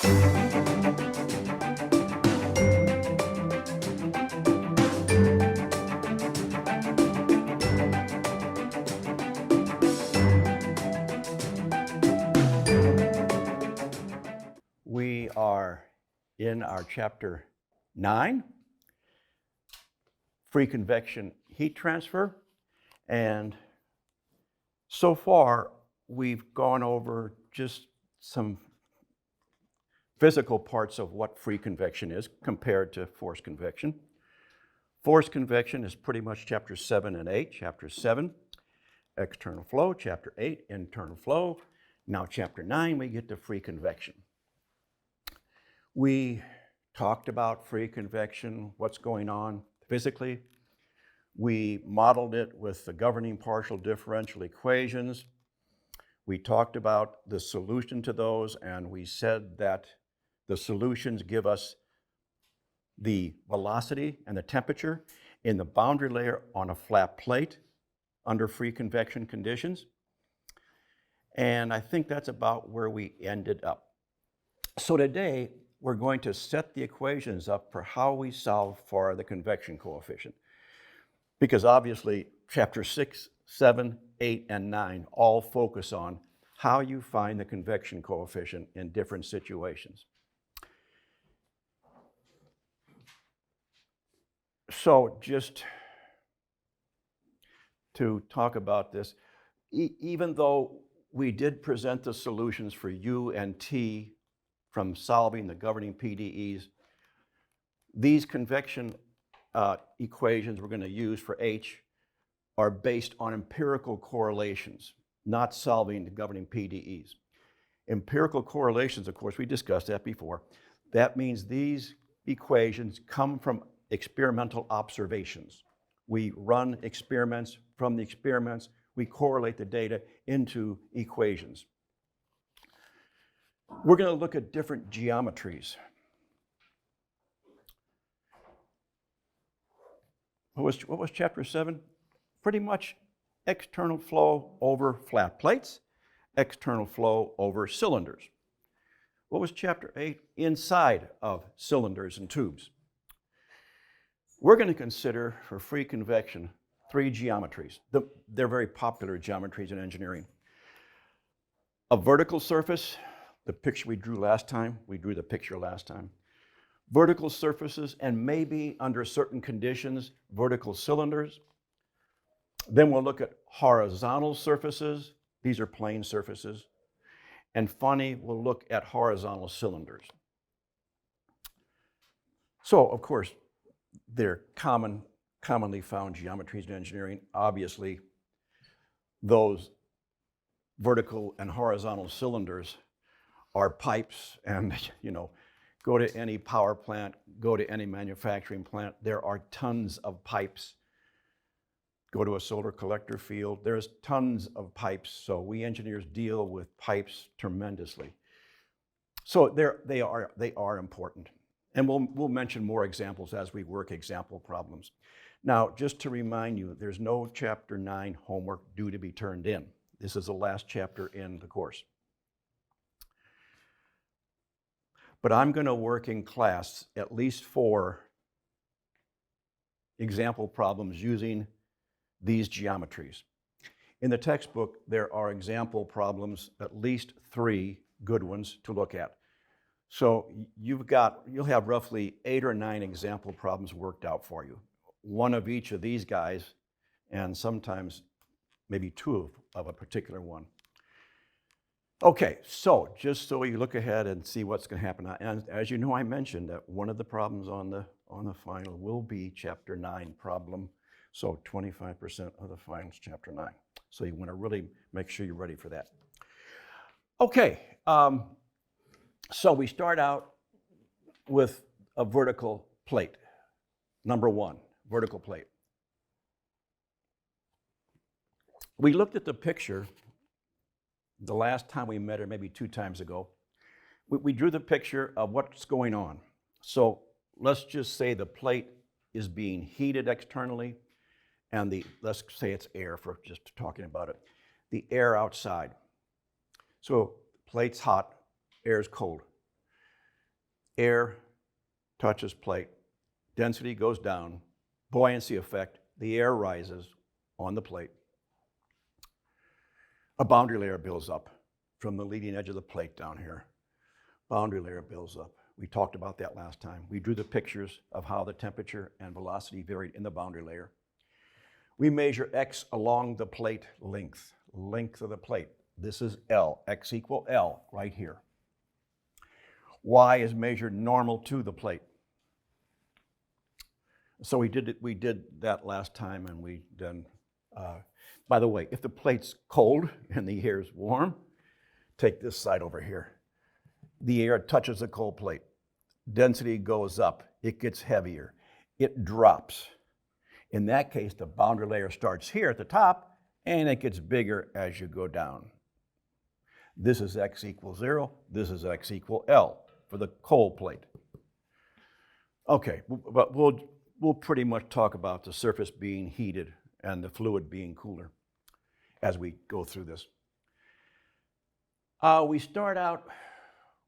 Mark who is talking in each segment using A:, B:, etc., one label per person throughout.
A: We are in our chapter 9, free convection heat transfer, and so far we've gone over just some physical parts of what free convection is compared to forced convection. Forced convection is pretty much chapter 7 and 8. Chapter 7, external flow. Chapter 8, internal flow. Now chapter 9, we get to free convection. We talked about free convection, what's going on physically. We modeled it with the governing partial differential equations. We talked about the solution to those, and we said that the solutions give us the velocity and the temperature in the boundary layer on a flat plate under free convection conditions. And I think that's about where we ended up. So today, we're going to set the equations up for how we solve for the convection coefficient. Because obviously, chapter 6, 7, 8, and 9 all focus on how you find the convection coefficient in different situations. So just to talk about this, even though we did present the solutions for U and T from solving the governing PDEs, these convection equations we're going to use for H are based on empirical correlations, not solving the governing PDEs. Empirical correlations, of course, we discussed that before. That means these equations come from experimental observations. We run experiments. From the experiments, we correlate the data into equations. We're going to look at different geometries. What was chapter 7? Pretty much external flow over flat plates, external flow over cylinders. What was chapter 8? Inside of cylinders and tubes. We're going to consider, for free convection, 3 geometries. They're very popular geometries in engineering. A vertical surface, the picture we drew last time. We drew the picture last time. Vertical surfaces, and maybe under certain conditions, vertical cylinders. Then we'll look at horizontal surfaces. These are plane surfaces. And finally, we'll look at horizontal cylinders. So, of course, they're commonly found geometries in engineering. Obviously, those vertical and horizontal cylinders are pipes, and go to any power plant, go to any manufacturing plant, there are tons of pipes. Go to a solar collector field, there's tons of pipes, so we engineers deal with pipes tremendously. So they are important. And we'll mention more examples as we work example problems. Now, just to remind you, there's no chapter 9 homework due to be turned in. This is the last chapter in the course. But I'm going to work in class at least 4 example problems using these geometries. In the textbook, there are example problems, at least 3 good ones to look at. So you'll have roughly 8 or 9 example problems worked out for you. One of each of these guys, and sometimes maybe 2 of a particular one. Okay, so just so you look ahead and see what's going to happen. And as you know, I mentioned that one of the problems on the final will be chapter 9 problem. So 25% of the final is chapter 9. So you want to really make sure you're ready for that. Okay, so we start out with a vertical plate. Number 1, vertical plate. We looked at the picture the last time we met, or maybe 2 times ago. We drew the picture of what's going on. So let's just say the plate is being heated externally, and let's say it's air for just talking about it. The air outside. So plate's hot, air's cold. air touches plate, density goes down, buoyancy effect, the air rises on the plate. A boundary layer builds up from the leading edge of the plate down here. Boundary layer builds up. We talked about that last time. We drew the pictures of how the temperature and velocity varied in the boundary layer. We measure x along the plate length of the plate. This is L, x equal L, right here. Y is measured normal to the plate. So we did that last time, and we then, by the way, if the plate's cold and the air is warm, take this side over here. The air touches the cold plate. Density goes up, it gets heavier, it drops. In that case, the boundary layer starts here at the top, and it gets bigger as you go down. This is x equals 0, this is x equal L for the cold plate. Okay, but we'll pretty much talk about the surface being heated and the fluid being cooler as we go through this. We start out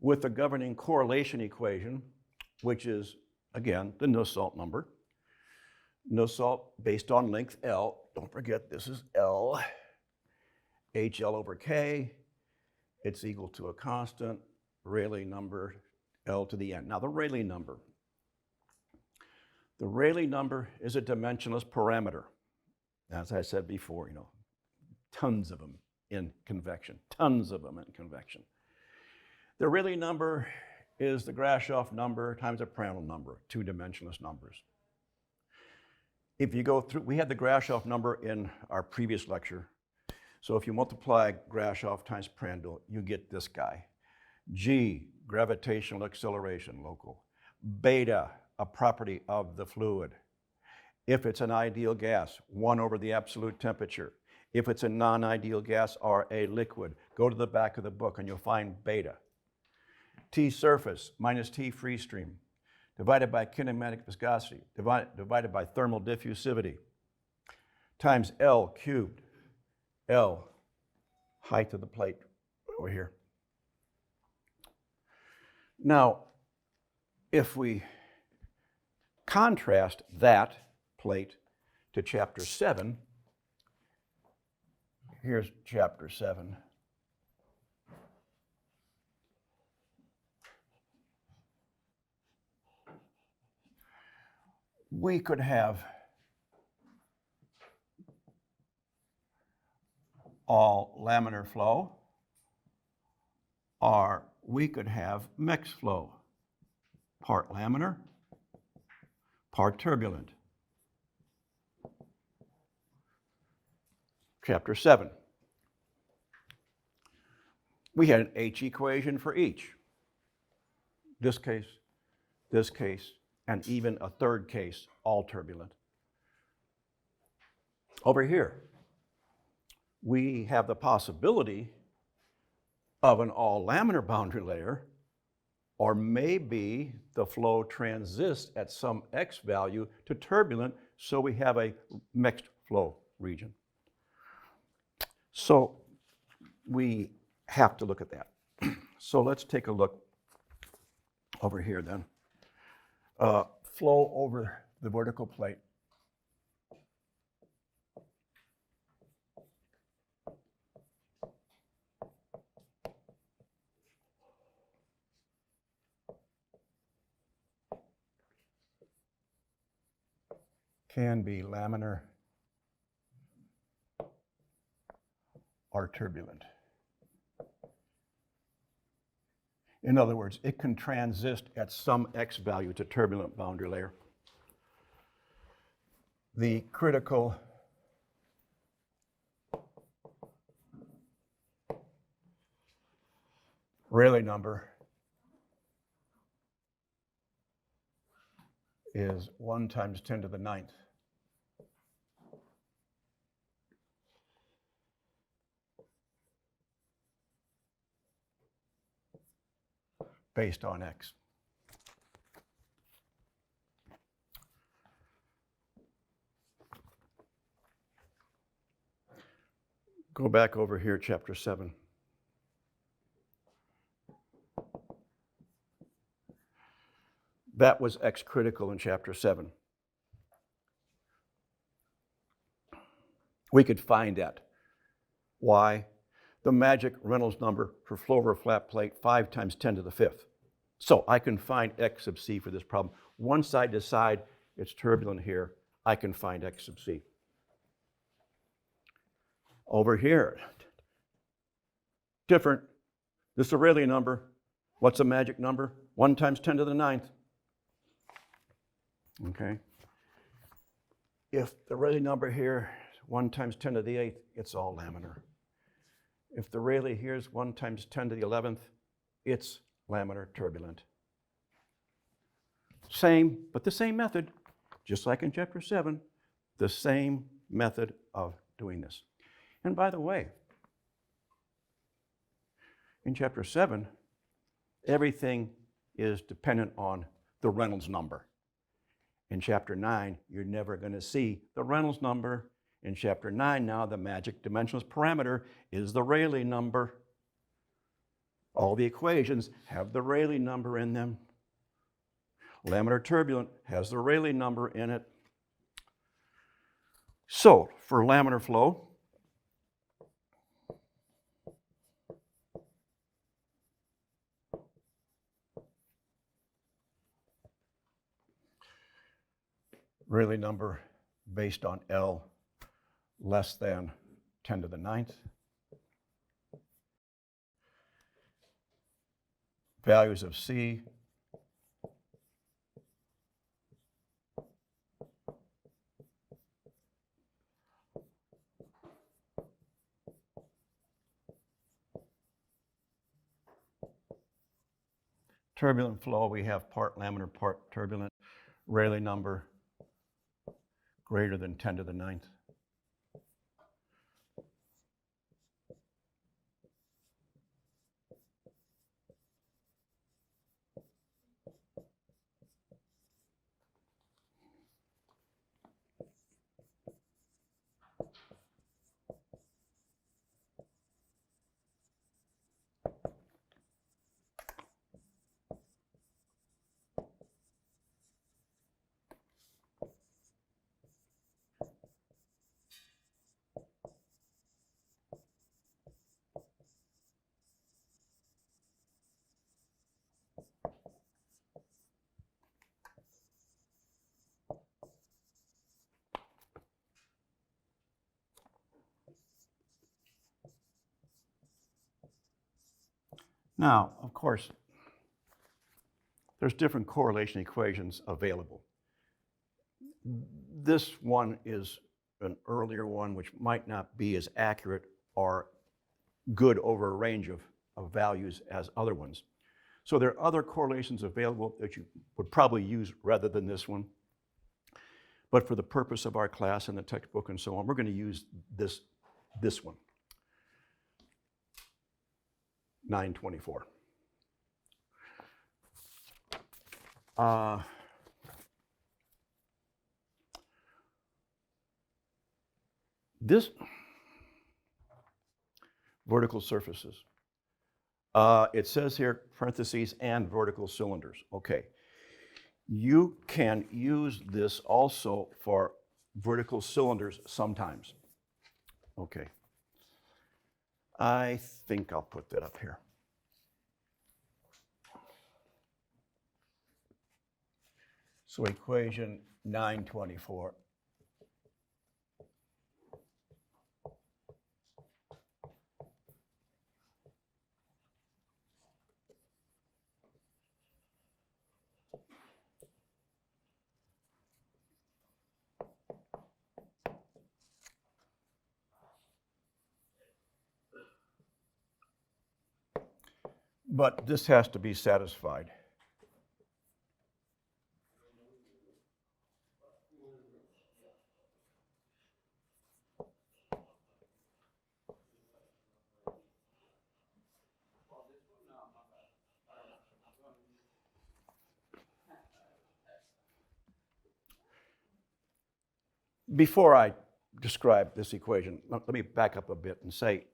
A: with the governing correlation equation, which is, again, the Nusselt number. Nusselt based on length L. Don't forget, this is L. HL over K. It's equal to a constant, Rayleigh number, L to the n. Now, the Rayleigh number. The Rayleigh number is a dimensionless parameter. As I said before, tons of them in convection, tons of them in convection. The Rayleigh number is the Grashof number times a Prandtl number, two dimensionless numbers. If you go through, we had the Grashof number in our previous lecture. So if you multiply Grashof times Prandtl, you get this guy. G, gravitational acceleration, local. Beta, a property of the fluid. If it's an ideal gas, 1 over the absolute temperature. If it's a non-ideal gas or a liquid, go to the back of the book and you'll find beta. T surface minus T free stream, divided by kinematic viscosity, divided by thermal diffusivity, times L cubed. L, height of the plate over here. Now, if we contrast that plate to chapter 7, here's chapter 7. We could have all laminar flow, or we could have mixed flow, part laminar, part turbulent. Chapter 7. We had an H equation for each. This case, and even a third case, all turbulent. Over here, we have the possibility of an all laminar boundary layer, or maybe the flow transits at some x value to turbulent, so we have a mixed flow region. So we have to look at that. So let's take a look over here then. Flow over the vertical plate. Can be laminar or turbulent. In other words, it can transist at some x value to turbulent boundary layer. The critical Rayleigh number is 1 times 10 to the 9th. Based on x. Go back over here, chapter 7. That was X critical in chapter 7. We could find that. Why? The magic Reynolds number for flow over a flat plate, 5 times 10 to the 5th. So I can find X sub C for this problem. Once I decide it's turbulent here, I can find X sub C. Over here, different. This is a Rayleigh number. What's a magic number? 1 times 10 to the 9th. Okay. If the Rayleigh number here is 1 times 10 to the 8th, it's all laminar. If the Rayleigh here is 1 times 10 to the 11th, it's laminar turbulent. Same, but the same method, just like in chapter 7, the same method of doing this. And by the way, in chapter 7, everything is dependent on the Reynolds number. In chapter 9, you're never going to see the Reynolds number. In chapter 9 now, the magic dimensionless parameter is the Rayleigh number. All the equations have the Rayleigh number in them. Laminar turbulent has the Rayleigh number in it. So, for laminar flow, Rayleigh number based on L less than 10 to the 9th. Values of C turbulent flow, we have part laminar, part turbulent. Rayleigh number greater than 10 to the 9th. Now, of course, there's different correlation equations available. This one is an earlier one which might not be as accurate or good over a range of values as other ones. So there are other correlations available that you would probably use rather than this one. But for the purpose of our class and the textbook and so on, we're going to use this one. 924. This vertical surfaces. It says here, parentheses, and vertical cylinders. Okay. You can use this also for vertical cylinders sometimes. Okay. I think I'll put that up here. So equation 924. But this has to be satisfied. Before I describe this equation, let me back up a bit and say,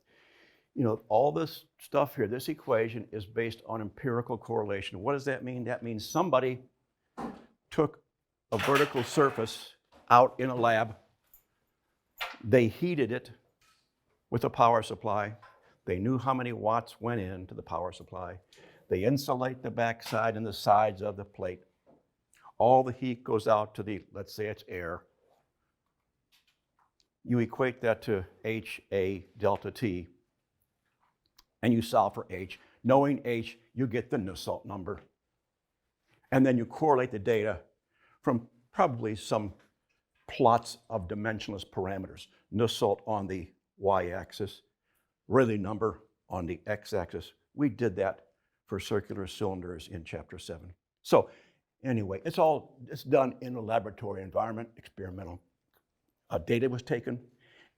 A: you know, all this stuff here, this equation is based on empirical correlation. What does that mean? That means somebody took a vertical surface out in a lab. They heated it with a power supply. They knew how many watts went into the power supply. They insulate the backside and the sides of the plate. All the heat goes out to the, let's say it's air. You equate that to HA delta T, and you solve for H. Knowing H, you get the Nusselt number. And then you correlate the data from probably some plots of dimensionless parameters. Nusselt on the y-axis, Rayleigh number on the x-axis. We did that for circular cylinders in chapter 7. So anyway, it's done in a laboratory environment, experimental. Data was taken,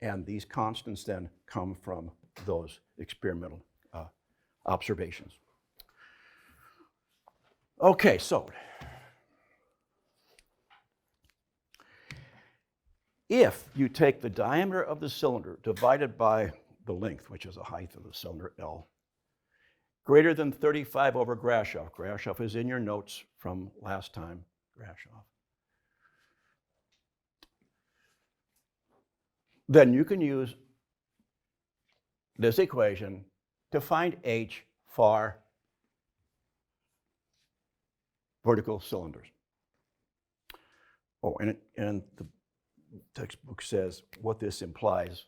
A: and these constants then come from those experimental observations. Okay, so if you take the diameter of the cylinder divided by the length, which is the height of the cylinder, L, greater than 35 over Grashof. Grashof is in your notes from last time, Grashof. Then you can use this equation to find H for vertical cylinders. Oh, and the textbook says what this implies.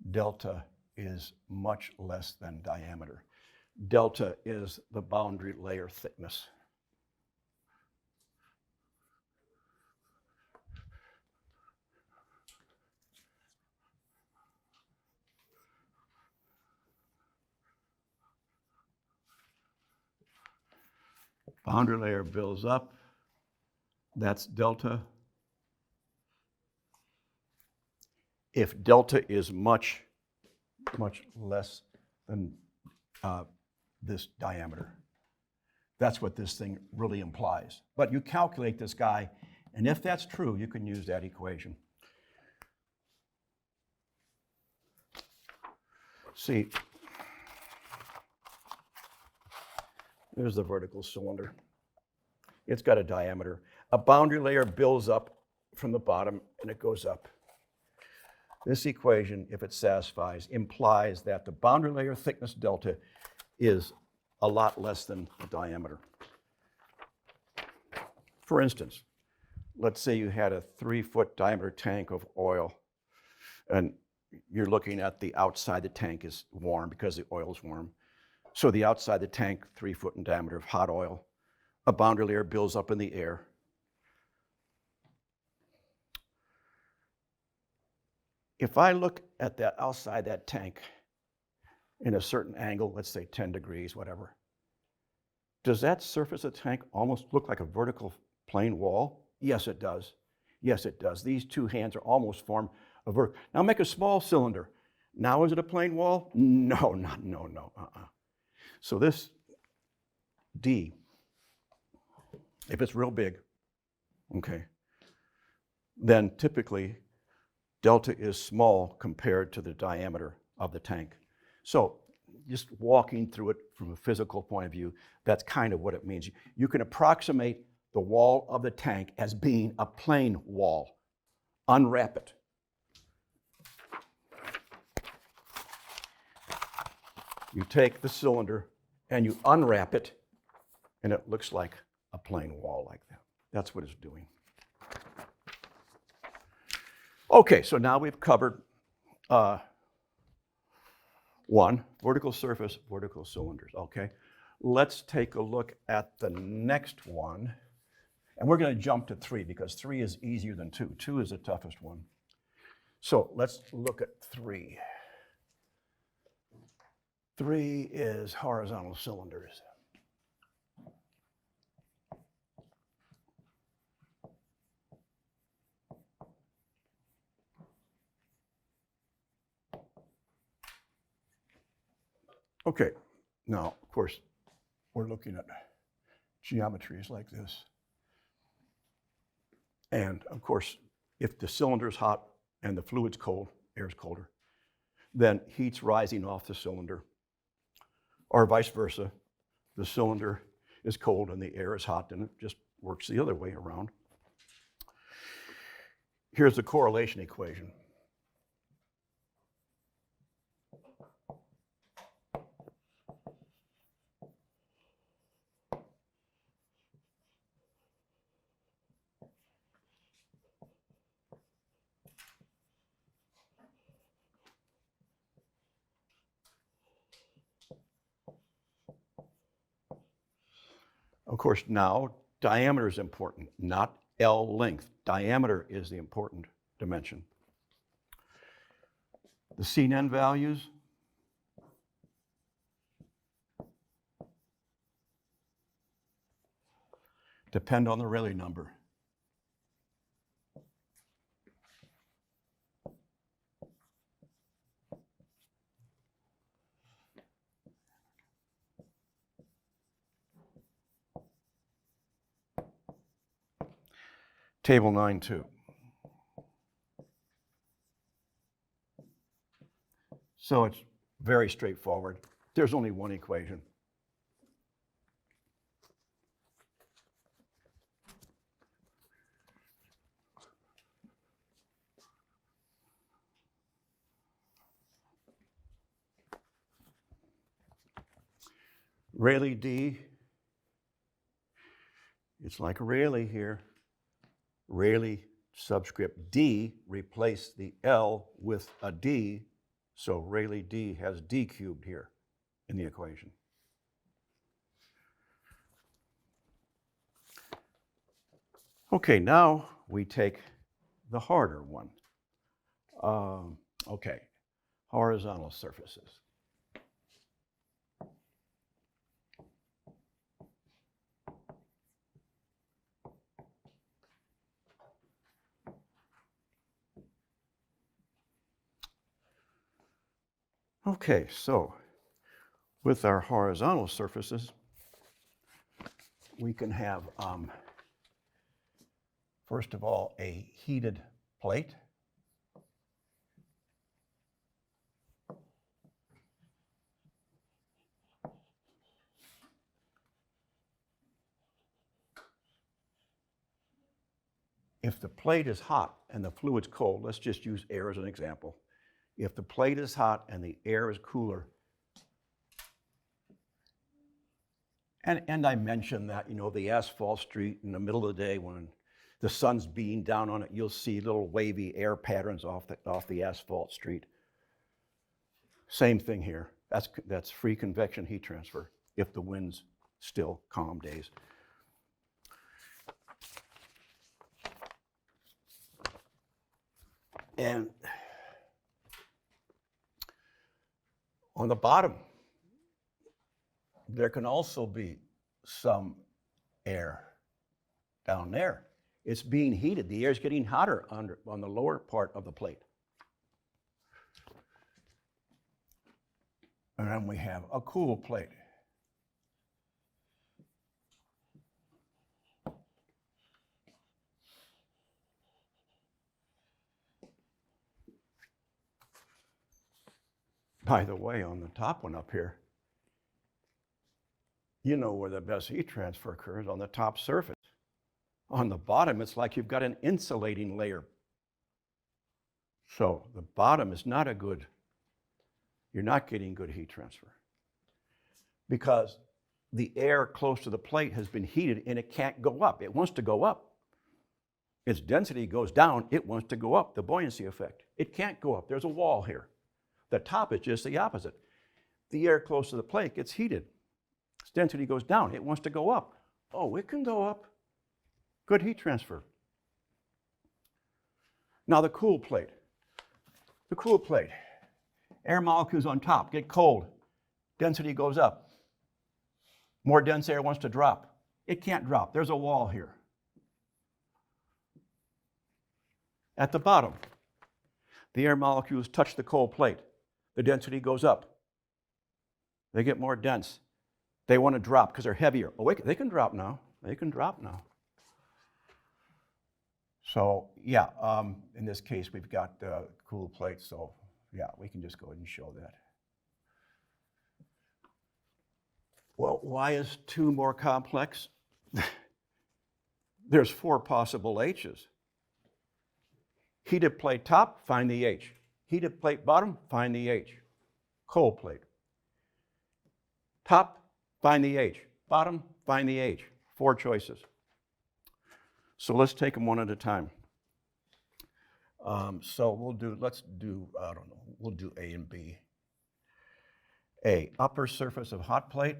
A: Delta is much less than diameter. Delta is the boundary layer thickness. Boundary layer builds up. That's delta. If delta is much less than this diameter, that's what this thing really implies. But you calculate this guy, and if that's true, you can use that equation. See, there's the vertical cylinder. It's got a diameter. A boundary layer builds up from the bottom, and it goes up. This equation, if it satisfies, implies that the boundary layer thickness delta is a lot less than the diameter. For instance, let's say you had a 3-foot diameter tank of oil, and you're looking at the outside the tank is warm because the oil is warm. So the outside the tank, 3 foot in diameter of hot oil, a boundary layer builds up in the air. If I look at that outside that tank in a certain angle, let's say 10 degrees, whatever, does that surface of the tank almost look like a vertical plane wall? Yes, it does. Yes, it does. These two hands are almost form a vertical. Now make a small cylinder. Now is it a plane wall? No. So this D, if it's real big, okay, then typically delta is small compared to the diameter of the tank. So just walking through it from a physical point of view, that's kind of what it means. You can approximate the wall of the tank as being a plane wall. Unwrap it. You take the cylinder and you unwrap it, and it looks like a plane wall like that. That's what it's doing. Okay, so now we've covered one, vertical surface, vertical cylinders, okay? Let's take a look at the next one. And we're going to jump to 3 because 3 is easier than 2. 2 is the toughest one. So let's look at 3. 3 is horizontal cylinders. Okay, now, of course, we're looking at geometries like this. And of course, if the cylinder is hot and the fluid's cold, air is colder, then heat's rising off the cylinder, or vice versa. the cylinder is cold and the air is hot, then it just works the other way around. Here's the correlation equation. Of course, now diameter is important, not L length. Diameter is the important dimension. The C-N values, depend on the Rayleigh number. Table 9.2. So it's very straightforward. There's only one equation. Rayleigh D, it's like Rayleigh here. Rayleigh subscript D, replace the L with a D, so Rayleigh D has D cubed here in the equation. Okay, now we take the harder one. Okay, horizontal surfaces. Okay, so with our horizontal surfaces, we can have, first of all, a heated plate. If the plate is hot and the fluid's cold, let's just use air as an example. If the plate is hot and the air is cooler, and I mentioned that, you know, the asphalt street in the middle of the day when the sun's beating down on it, you'll see little wavy air patterns off the asphalt street. Same thing here. That's free convection heat transfer if the wind's still calm days. And on the bottom, there can also be some air down there. It's being heated. The air is getting hotter on the lower part of the plate. And then we have a cool plate. By the way, on the top one up here, you know where the best heat transfer occurs, on the top surface. On the bottom, it's like you've got an insulating layer. So the bottom is not you're not getting good heat transfer because the air close to the plate has been heated and it can't go up. It wants to go up. Its density goes down, it wants to go up, the buoyancy effect. It can't go up, there's a wall here. The top is just the opposite. The air close to the plate gets heated. Its density goes down. It wants to go up. Oh, it can go up. Good heat transfer. Now the cool plate. The cool plate. Air molecules on top get cold. Density goes up. More dense air wants to drop. It can't drop. There's a wall here. At the bottom, the air molecules touch the cold plate. The density goes up. They get more dense. They want to drop because they're heavier. Oh, they can drop now. They can drop now. So, yeah, in this case, we've got the cool plate. So, yeah, we can just go ahead and show that. Well, why is 2 more complex? There's 4 possible H's. Heated plate top, find the H. Heated plate bottom, find the H. Cold plate. Top, find the H. Bottom, find the H. 4 choices. So let's take them one at a time. So let's do, I don't know, we'll do A and B. A, upper surface of hot plate.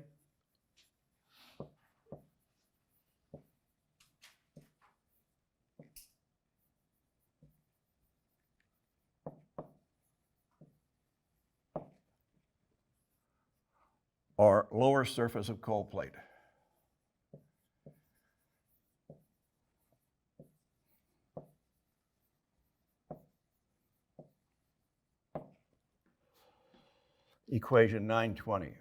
A: Or lower surface of cold plate. Equation 920.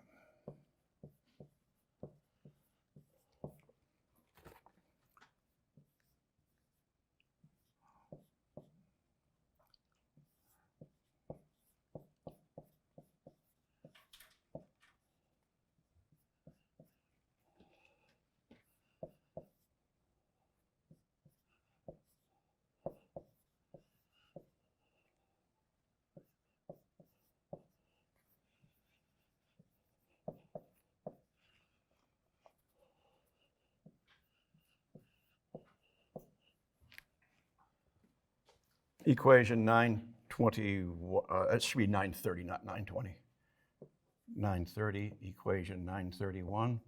A: Equation 920, it should be 930, not 920. 930, equation 931.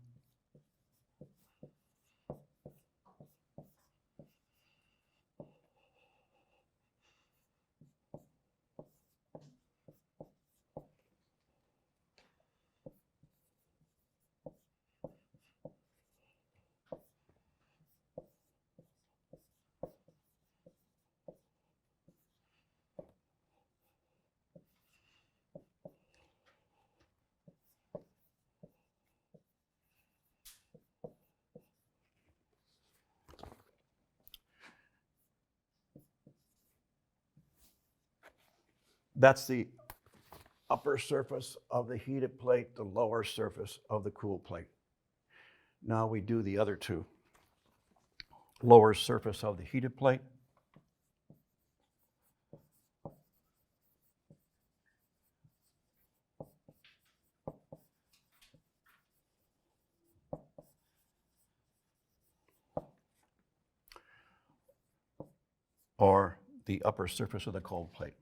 A: That's the upper surface of the heated plate, the lower surface of the cool plate. Now we do the other two. Lower surface of the heated plate. Or the upper surface of the cold plate.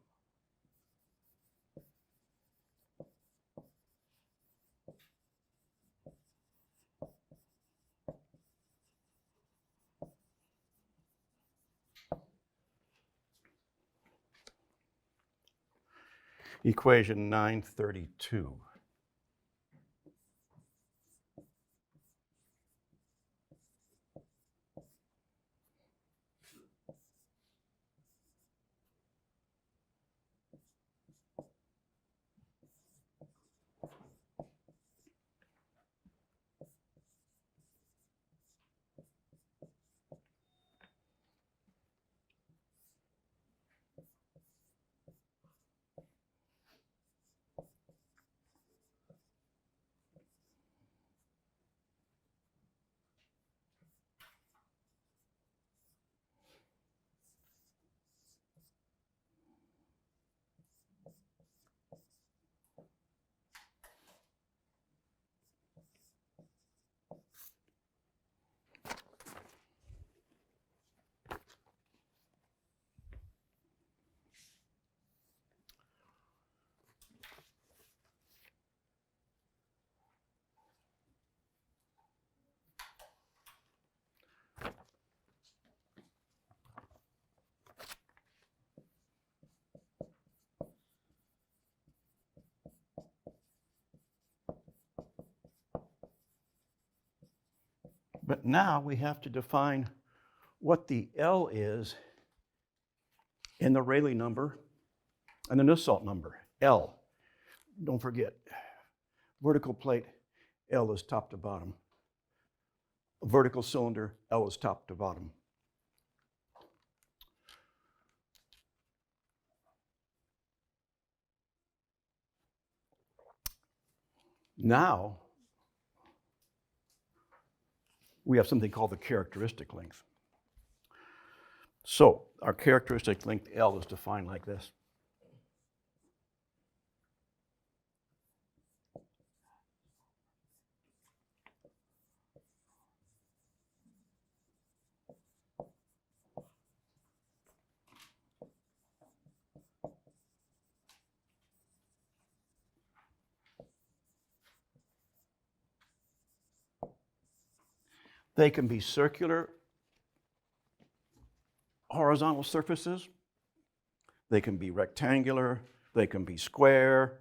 A: Equation 932. But now we have to define what the L is in the Rayleigh number and the Nusselt number. L, don't forget, vertical plate, L is top to bottom. Vertical cylinder, L is top to bottom. Now, we have something called the characteristic length. So our characteristic length L is defined like this. They can be circular, horizontal surfaces. They can be rectangular. They can be square.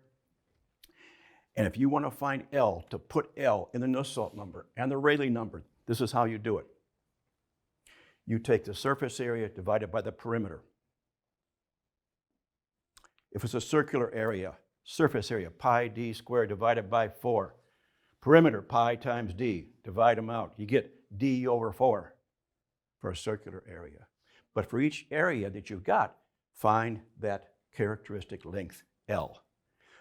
A: And if you want to find L, to put L in the Nusselt number and the Rayleigh number, this is how you do it. You take the surface area divided by the perimeter. If it's a circular area, surface area, pi d squared divided by 4. Perimeter, pi times d. Divide them out. You get d over 4 for a circular area. But for each area that you've got, find that characteristic length L.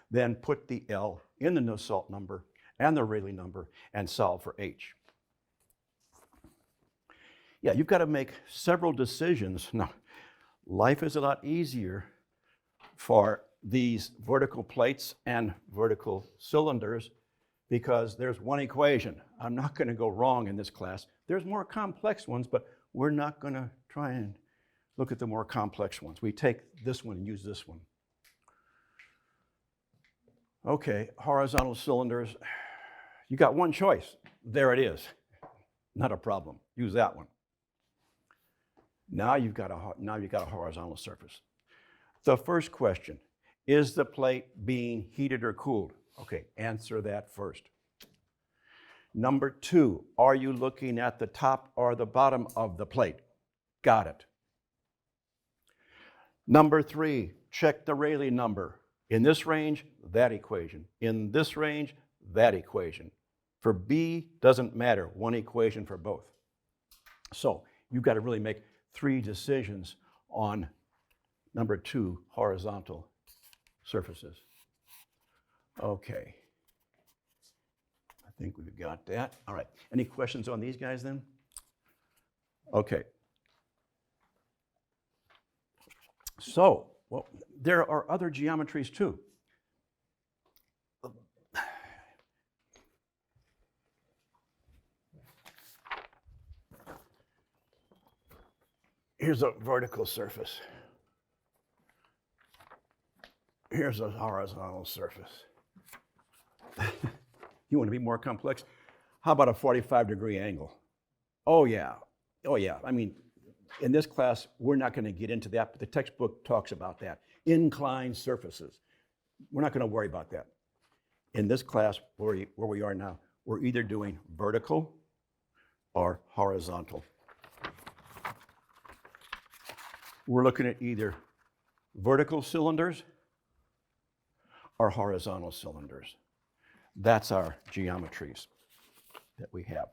A: Then put the L in the Nusselt number and the Rayleigh number and solve for H. Yeah, you've got to make several decisions. Now, life is a lot easier for these vertical plates and vertical cylinders because there's one equation. I'm not going to go wrong in this class. There's more complex ones, but we're not going to try and look at the more complex ones. We take this one and use this one. Okay, horizontal cylinders. You got one choice. There it is. Not a problem. Use that one. Now you've got a horizontal surface. The first question, is the plate being heated or cooled? Okay, answer that first. Number 2, are you looking at the top or the bottom of the plate? Got it. Number 3, check the Rayleigh number. In this range, that equation. In this range, that equation. For B, doesn't matter, one equation for both. So you've got to really make 3 decisions on number 2, horizontal surfaces. Okay. I think we've got that. All right. Any questions on these guys then? Okay. So, well, there are other geometries too. Here's a vertical surface. Here's a horizontal surface. You want to be more complex? How about a 45-degree angle? Oh yeah. I mean, in this class, we're not going to get into that, but the textbook talks about that. Inclined surfaces. We're not going to worry about that. In this class, where we are now, we're either doing vertical or horizontal. We're looking at either vertical cylinders or horizontal cylinders. That's our geometries that we have.